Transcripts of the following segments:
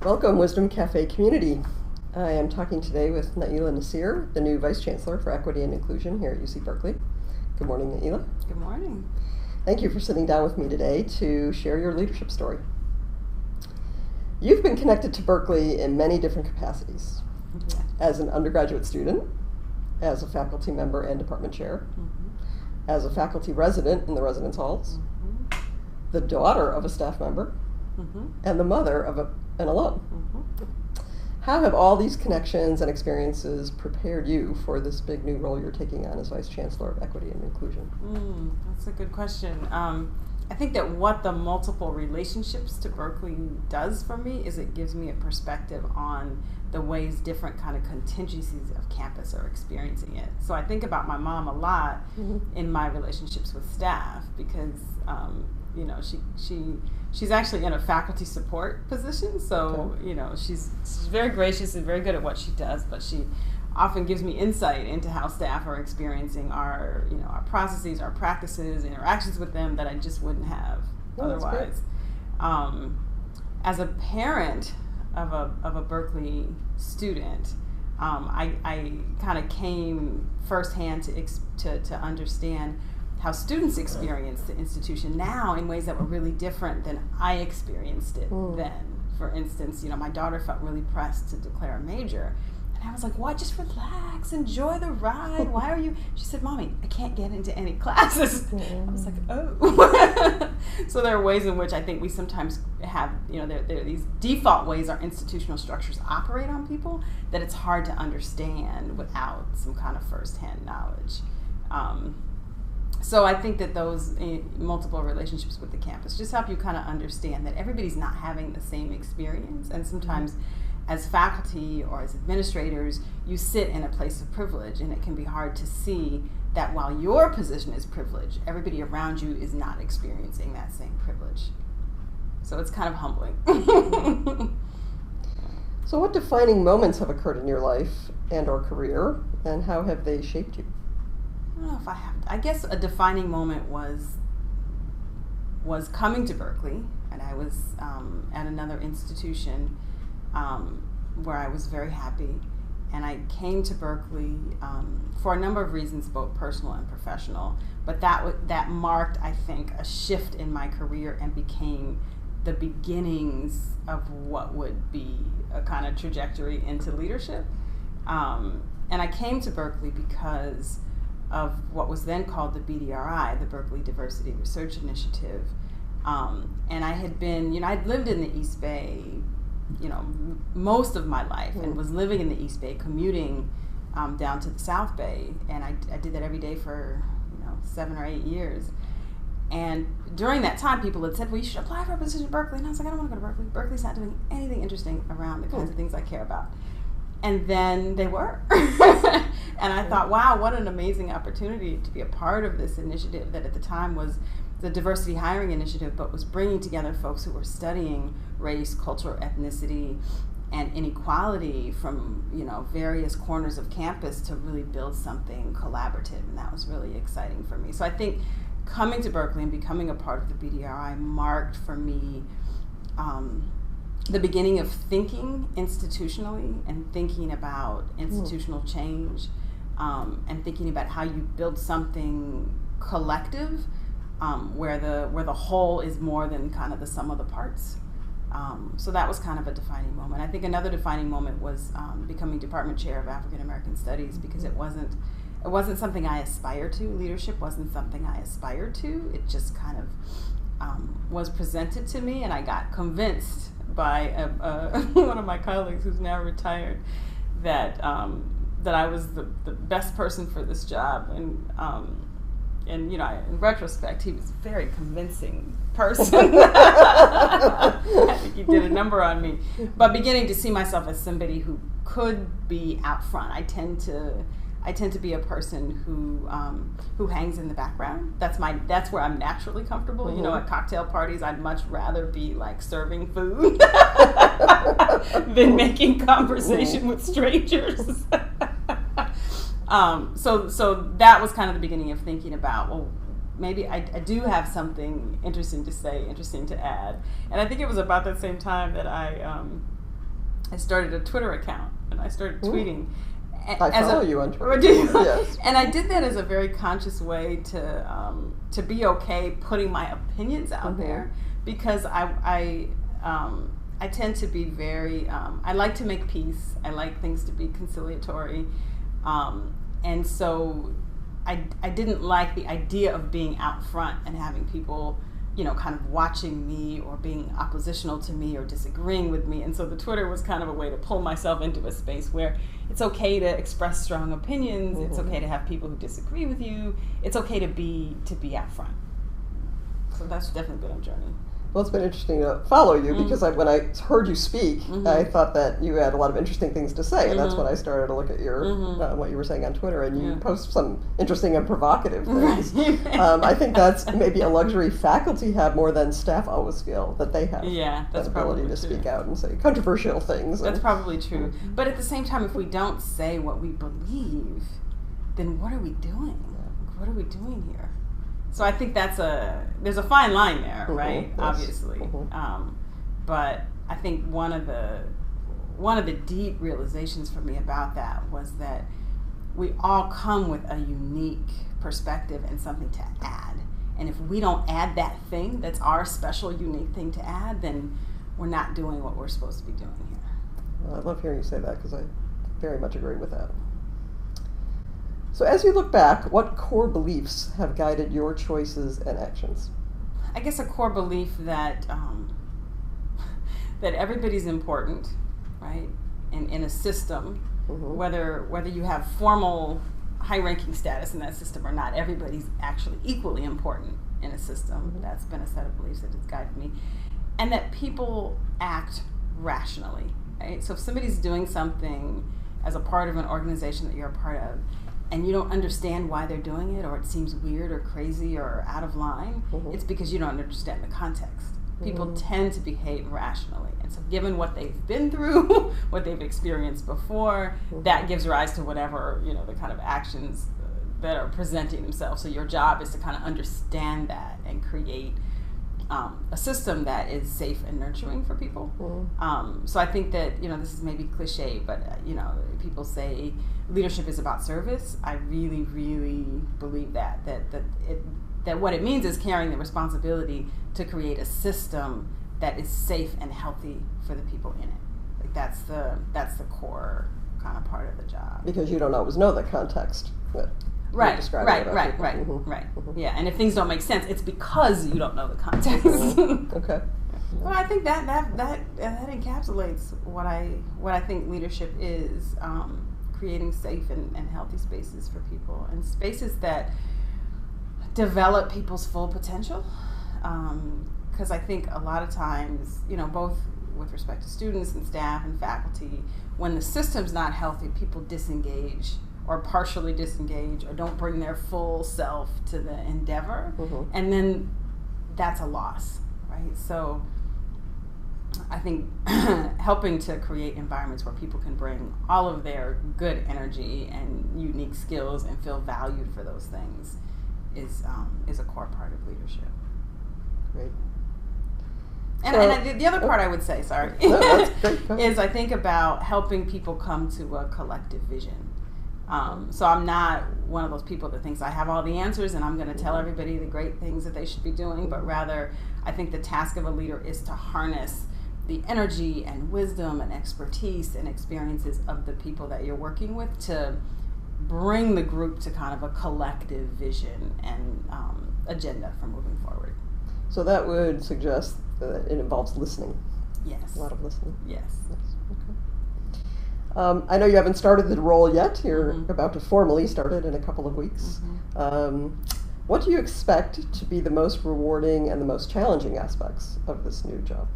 Welcome, Wisdom Cafe community. I am talking today with Nailah Nasir, the new Vice Chancellor for Equity and Inclusion here at UC Berkeley. Good morning, Nailah. Good morning. Thank you for sitting down with me today to share your leadership story. You've been connected to Berkeley in many different capacities. Yeah. As an undergraduate student, as a faculty member and department chair, as a faculty resident in the residence halls, the daughter of a staff member, and the mother of an alum. How have all these connections and experiences prepared you for this big new role you're taking on as Vice Chancellor of Equity and Inclusion? That's a good question. I think that what the multiple relationships to Berkeley does for me is it gives me a perspective on the ways different kind of contingencies of campus are experiencing it. So I think about my mom a lot in my relationships with staff because she's actually in a faculty support position. So she's very gracious and very good at what she does, but she often gives me insight into how staff are experiencing our processes, our practices, interactions with them that I just wouldn't have otherwise. As a parent of a Berkeley student, I kind of came firsthand to understand how students experience the institution now in ways that were really different than I experienced it then. For instance, my daughter felt really pressed to declare a major. And I was like, what? Just relax, enjoy the ride. Why are you? She said, Mommy, I can't get into any classes. I was like, oh. So there are ways in which I think we sometimes have, there are these default ways our institutional structures operate on people that it's hard to understand without some kind of firsthand knowledge. So I think that those multiple relationships with the campus just help you kind of understand that everybody's not having the same experience. And sometimes as faculty or as administrators, you sit in a place of privilege, and it can be hard to see that while your position is privileged, everybody around you is not experiencing that same privilege. So it's kind of humbling. So what defining moments have occurred in your life and or career, and how have they shaped you? I don't know if I have. I guess a defining moment was coming to Berkeley, and I was at another institution where I was very happy, and I came to Berkeley for a number of reasons, both personal and professional. But that marked, I think, a shift in my career and became the beginnings of what would be a kind of trajectory into leadership. And I came to Berkeley because of what was then called the BDRI, the Berkeley Diversity Research Initiative. And I had been, I'd lived in the East Bay, most of my life, and was living in the East Bay, commuting down to the South Bay. And I did that every day for, 7 or 8 years. And during that time, people had said, well, you should apply for a position at Berkeley. And I was like, I don't want to go to Berkeley. Berkeley's not doing anything interesting around the kinds of things I care about. And then they were. And I thought, wow, what an amazing opportunity to be a part of this initiative that at the time was the diversity hiring initiative, but was bringing together folks who were studying race, culture, ethnicity, and inequality from various corners of campus to really build something collaborative. And that was really exciting for me. So I think coming to Berkeley and becoming a part of the BDRI marked for me the beginning of thinking institutionally and thinking about institutional change and thinking about how you build something collective where the whole is more than kind of the sum of the parts. So that was kind of a defining moment. I think another defining moment was becoming department chair of African American Studies, because it wasn't something I aspired to. Leadership wasn't something I aspired to. It just kind of was presented to me, and I got convinced by one of my colleagues who's now retired that I was the best person for this job. And in retrospect, he was a very convincing person. I think he did a number on me. But beginning to see myself as somebody who could be out front. I tend to be a person who hangs in the background. That's where I'm naturally comfortable. At cocktail parties, I'd much rather be like serving food than making conversation with strangers. So that was kind of the beginning of thinking about, well, maybe I do have something interesting to say, interesting to add. And I think it was about that same time that I I started a Twitter account and I started tweeting. I follow you on Twitter. Yes. And I did that as a very conscious way to be okay putting my opinions out there, because I tend to be very, I like to make peace. I like things to be conciliatory. And so I didn't like the idea of being out front and having people, you know, kind of watching me or being oppositional to me or disagreeing with me. And so the Twitter was kind of a way to pull myself into a space where it's okay to express strong opinions. It's okay to have people who disagree with you. It's okay to be out front. So that's definitely been a journey. Well, it's been interesting to follow you because when I heard you speak, I thought that you had a lot of interesting things to say, and that's when I started to look at your what you were saying on Twitter, and you post some interesting and provocative things. I think that's maybe a luxury faculty have more than staff always feel that they have. Yeah, that's that probably ability to true. speak out and say controversial things. That's probably true. But at the same time, if we don't say what we believe, then what are we doing? What are we doing here? So I think there's a fine line there, right? Yes. Obviously. But I think one of the deep realizations for me about that was that we all come with a unique perspective and something to add. And if we don't add that thing that's our special, unique thing to add, then we're not doing what we're supposed to be doing here. Well, I love hearing you say that because I very much agree with that. So as you look back, what core beliefs have guided your choices and actions? I guess a core belief that that everybody's important, right? In a system, whether you have formal high-ranking status in that system or not, everybody's actually equally important in a system. That's been a set of beliefs that has guided me. And that people act rationally, right? So if somebody's doing something as a part of an organization that you're a part of, and you don't understand why they're doing it, or it seems weird or crazy or out of line, it's because you don't understand the context. People tend to behave rationally. And so given what they've been through, what they've experienced before, that gives rise to whatever, you know, the kind of actions that are presenting themselves. So your job is to kind of understand that and create a system that is safe and nurturing for people. So I think that, you know, this is maybe cliche, but, you know, people say leadership is about service. I really, really believe that what it means is carrying the responsibility to create a system that is safe and healthy for the people in it. Like that's the core kind of part of the job. Because you don't always know the context. Right. Yeah, and if things don't make sense, it's because you don't know the context. Okay. Well, I think that encapsulates what I think leadership is. Creating safe and healthy spaces for people, and spaces that develop people's full potential. Because I think a lot of times, you know, both with respect to students and staff and faculty, when the system's not healthy, people disengage or partially disengage or don't bring their full self to the endeavor. And then that's a loss, right? So I think helping to create environments where people can bring all of their good energy and unique skills and feel valued for those things is a core part of leadership. Great. And the other part I would say, sorry, is I think about helping people come to a collective vision. So I'm not one of those people that thinks I have all the answers and I'm going to tell everybody the great things that they should be doing, but rather I think the task of a leader is to harness the energy and wisdom and expertise and experiences of the people that you're working with to bring the group to kind of a collective vision and agenda for moving forward. So that would suggest that it involves listening. Yes. A lot of listening. Yes. Okay. I know you haven't started the role yet. You're about to formally start it in a couple of weeks. What do you expect to be the most rewarding and the most challenging aspects of this new job?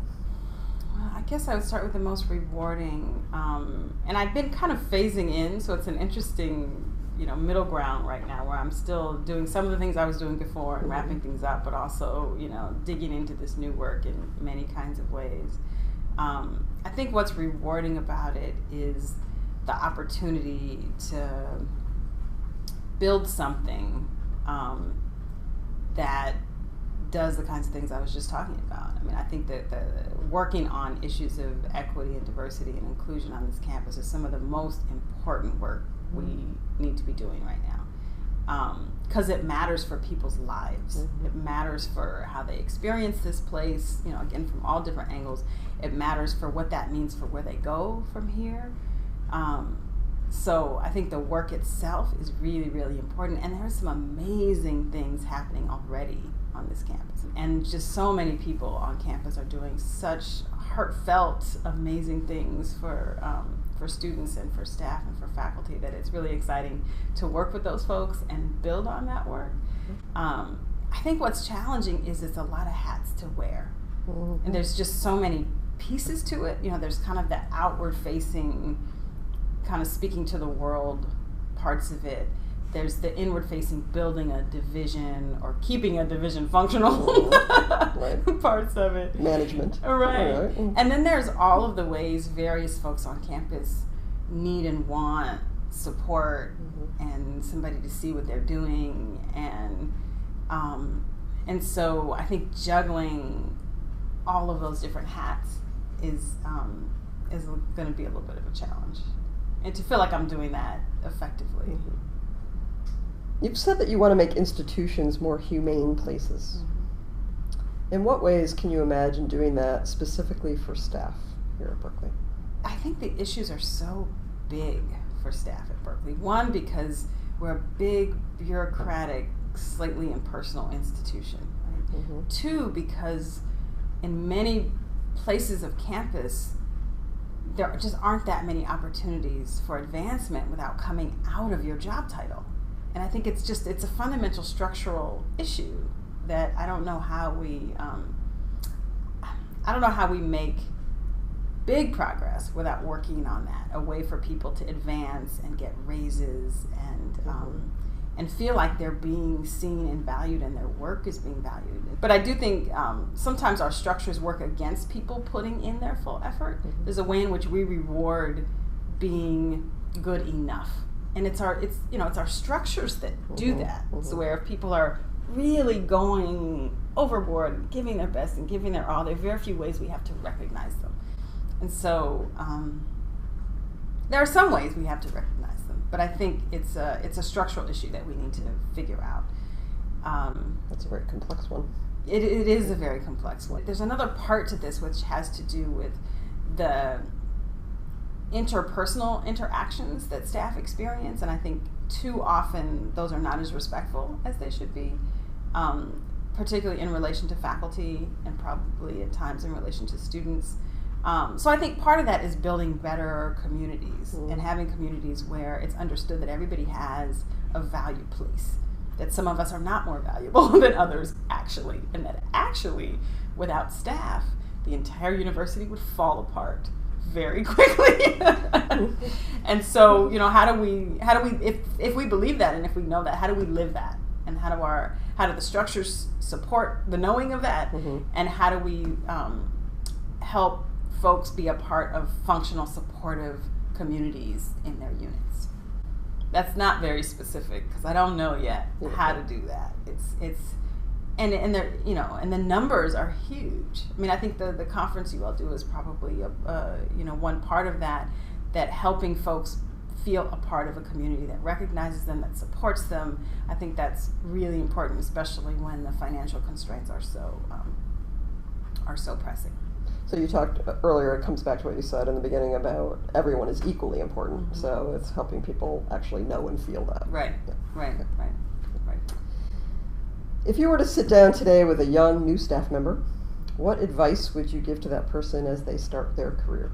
I guess I would start with the most rewarding, and I've been kind of phasing in, so it's an interesting, you know, middle ground right now where I'm still doing some of the things I was doing before and wrapping things up, but also, you know, digging into this new work in many kinds of ways. I think what's rewarding about it is the opportunity to build something that does the kinds of things I was just talking about. I mean, I think that working on issues of equity and diversity and inclusion on this campus is some of the most important work we need to be doing right now. Because it matters for people's lives. It matters for how they experience this place, you know, again, from all different angles. It matters for what that means for where they go from here. So I think the work itself is really, really important. And there's some amazing things happening already on this campus. And just so many people on campus are doing such heartfelt, amazing things for students and for staff and for faculty that it's really exciting to work with those folks and build on that work. I think what's challenging is it's a lot of hats to wear. And there's just so many pieces to it. You know, there's kind of the outward facing, kind of speaking to the world parts of it. There's the inward facing, building a division or keeping a division functional parts of it. Management. Right. And then there's all of the ways various folks on campus need and want support and somebody to see what they're doing. And so I think juggling all of those different hats is going to be a little bit of a challenge. And to feel like I'm doing that effectively. You've said that you want to make institutions more humane places. In what ways can you imagine doing that specifically for staff here at Berkeley? I think the issues are so big for staff at Berkeley. One, because we're a big, bureaucratic, slightly impersonal institution. Right? Two, because in many places of campus, there just aren't that many opportunities for advancement without coming out of your job title. And I think it's a fundamental structural issue that I don't know how we make big progress without working on that, a way for people to advance and get raises and feel like they're being seen and valued and their work is being valued. But I do think sometimes our structures work against people putting in their full effort. There's a way in which we reward being good enough. And it's our structures that do that. So where if people are really going overboard, giving their best and giving their all, there are very few ways we have to recognize them. And so there are some ways we have to recognize them, but I think it's a structural issue that we need to figure out. That's a very complex one. It is a very complex one. There's another part to this which has to do with the interpersonal interactions that staff experience, and I think too often those are not as respectful as they should be, particularly in relation to faculty and probably at times in relation to students. So I think part of that is building better communities and having communities where it's understood that everybody has a value place, that some of us are not more valuable than others actually, and that actually without staff the entire university would fall apart very quickly. And so, you know, how do we if we believe that and if we know that, how do we live that? And how do the structures support the knowing of that? And how do we help folks be a part of functional, supportive communities in their units? That's not very specific because I don't know yet how to do that. And the numbers are huge. I mean, I think the conference you all do is probably one part of that helping folks feel a part of a community that recognizes them, that supports them. I think that's really important, especially when the financial constraints are so pressing. So you talked earlier, it comes back to what you said in the beginning about everyone is equally important. So it's helping people actually know and feel that. Right. If you were to sit down today with a young new staff member, what advice would you give to that person as they start their career?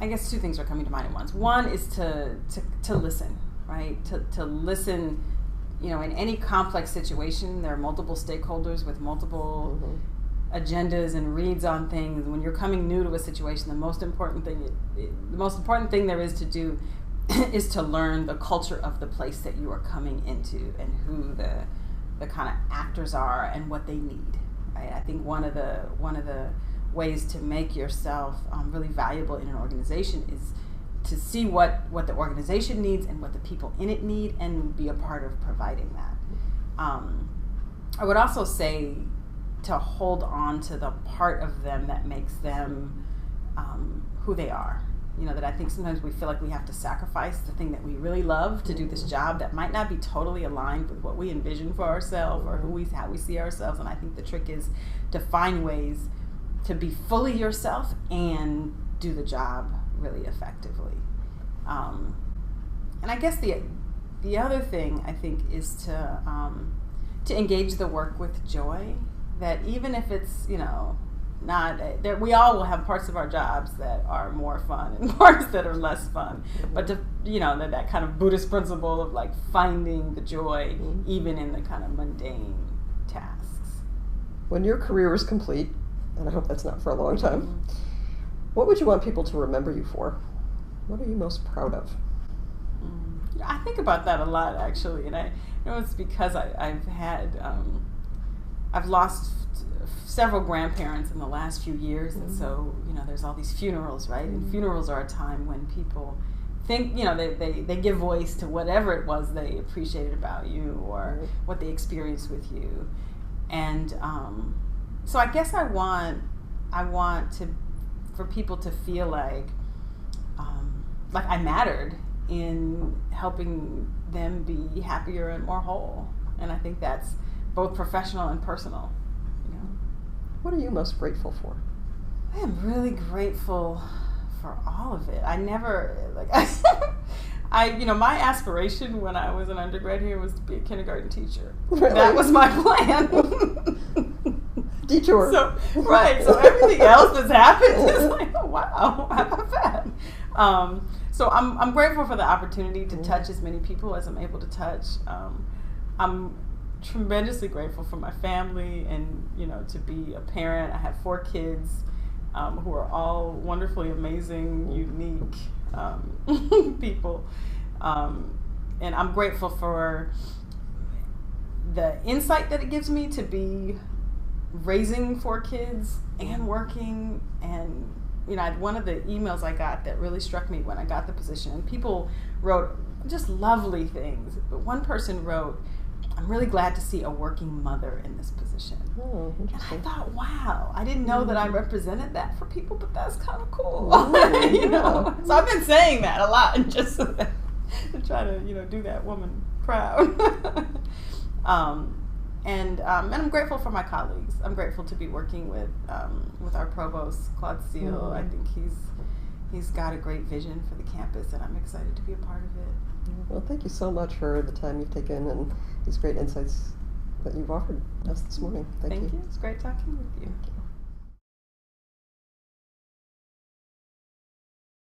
I guess two things are coming to mind at once. One is to listen, right? To listen, you know, in any complex situation, there are multiple stakeholders with multiple agendas and reads on things. When you're coming new to a situation, the most important thing there is to do is to learn the culture of the place that you are coming into and who the kind of actors are and what they need. Right? I think one of the ways to make yourself really valuable in an organization is to see what the organization needs and what the people in it need and be a part of providing that. I would also say to hold on to the part of them that makes them who they are. You know, that I think sometimes we feel like we have to sacrifice the thing that we really love to do this job that might not be totally aligned with what we envision for ourselves or how we see ourselves. And I think the trick is to find ways to be fully yourself and do the job really effectively. And I guess the other thing I think is to engage the work with joy. That even if it's, you know, not that we all will have parts of our jobs that are more fun and parts that are less fun, but to, you know, that kind of Buddhist principle of like finding the joy even in the kind of mundane tasks. When your career is complete, and I hope that's not for a long time, what would you want people to remember you for? What are you most proud of? I think about that a lot, actually, and I know it's because I've lost several grandparents in the last few years, and so, you know, there's all these funerals, right? And funerals are a time when people think, you know, they give voice to whatever it was they appreciated about you or what they experienced with you. And so I guess I want for people to feel like I mattered in helping them be happier and more whole. And I think that's both professional and personal. You know. What are you most grateful for? I am really grateful for all of it. I never my aspiration when I was an undergrad here was to be a kindergarten teacher. Really? That was my plan. Detour. So everything else that's happened is like, oh wow, how about that? So I'm grateful for the opportunity to touch as many people as I'm able to touch. I'm tremendously grateful for my family and, you know, to be a parent. I have 4 kids who are all wonderfully amazing, unique people. And I'm grateful for the insight that it gives me to be raising 4 kids and working. And, you know, one of the emails I got that really struck me when I got the position, and people wrote just lovely things, but one person wrote, "I'm really glad to see a working mother in this position." Oh, and I thought, wow, I didn't know that I represented that for people, but that's kind of cool. You know, so I've been saying that a lot, just so that, to try to, you know, do that woman proud. And I'm grateful for my colleagues. I'm grateful to be working with our provost, Claude Steele. I think he's got a great vision for the campus, and I'm excited to be a part of it. Well, thank you so much for the time you've taken and these great insights that you've offered us this morning. Thank you. It's great talking with you.